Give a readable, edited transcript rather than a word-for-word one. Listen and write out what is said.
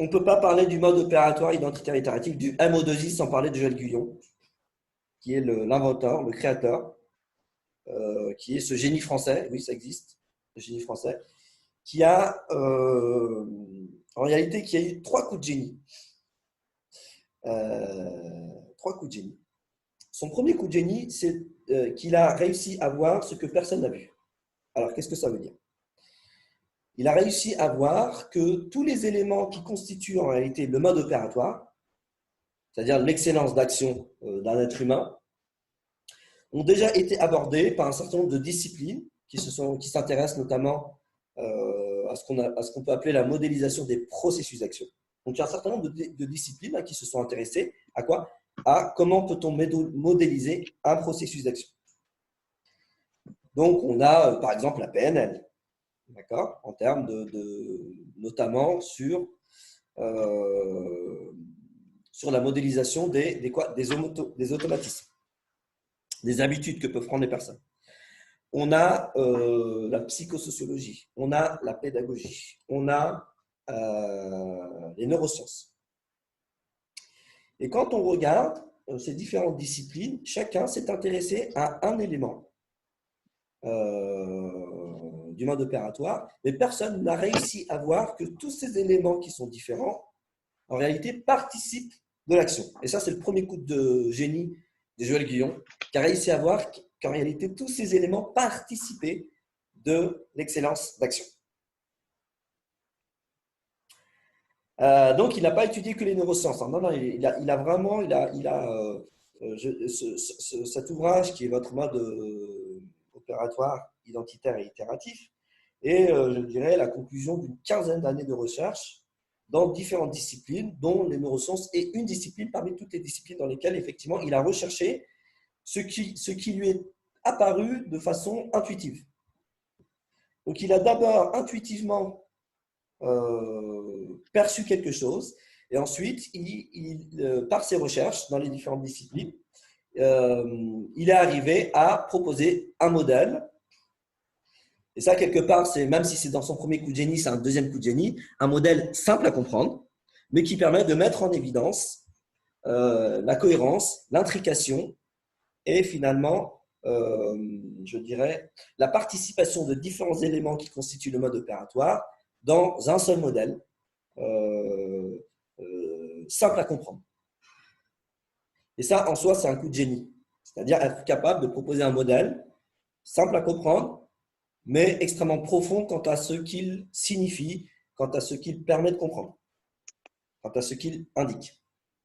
on ne peut pas parler du mode opératoire identitaire itératif du MO2I sans parler de Joël Guyon, qui est l'inventeur, le créateur, qui est ce génie français, oui ça existe, le génie français, qui a en réalité qui a eu trois coups de génie. Trois coups de génie. Son premier coup de génie, c'est qu'il a réussi à voir ce que personne n'a vu. Alors, qu'est-ce que ça veut dire? Il a réussi à voir que tous les éléments qui constituent en réalité le mode opératoire, c'est-à-dire l'excellence d'action d'un être humain, ont déjà été abordés par un certain nombre de disciplines qui s'intéressent notamment à ce qu'on peut appeler la modélisation des processus d'action. Donc, il y a un certain nombre de disciplines qui se sont intéressées à quoi? À comment peut-on modéliser un processus d'action. Donc, on a par exemple la PNL, d'accord, en termes notamment sur la modélisation des automatismes, des habitudes que peuvent prendre les personnes. On a la psychosociologie, on a la pédagogie, on a les neurosciences. Et quand on regarde ces différentes disciplines, chacun s'est intéressé à un élément du mode opératoire, mais personne n'a réussi à voir que tous ces éléments qui sont différents, en réalité, participent de l'action. Et ça, c'est le premier coup de génie de Joël Guyon, qui a réussi à voir qu'en réalité, tous ces éléments participaient de l'excellence d'action. Donc, il n'a pas étudié que les neurosciences. Non, non, cet ouvrage qui est votre mode opératoire, identitaire et itératif, et je dirais la conclusion d'une quinzaine d'années de recherche dans différentes disciplines, dont les neurosciences est une discipline parmi toutes les disciplines dans lesquelles, effectivement, il a recherché ce qui lui est apparu de façon intuitive. Donc, il a d'abord intuitivement perçu quelque chose, et ensuite, par ses recherches dans les différentes disciplines, il est arrivé à proposer un modèle. Et ça, quelque part, même si c'est dans son premier coup de génie, c'est un deuxième coup de génie, un modèle simple à comprendre, mais qui permet de mettre en évidence la cohérence, l'intrication et finalement, je dirais, la participation de différents éléments qui constituent le mode opératoire dans un seul modèle simple à comprendre. Et ça, en soi, c'est un coup de génie. C'est-à-dire être capable de proposer un modèle simple à comprendre, mais extrêmement profond quant à ce qu'il signifie, quant à ce qu'il permet de comprendre, quant à ce qu'il indique.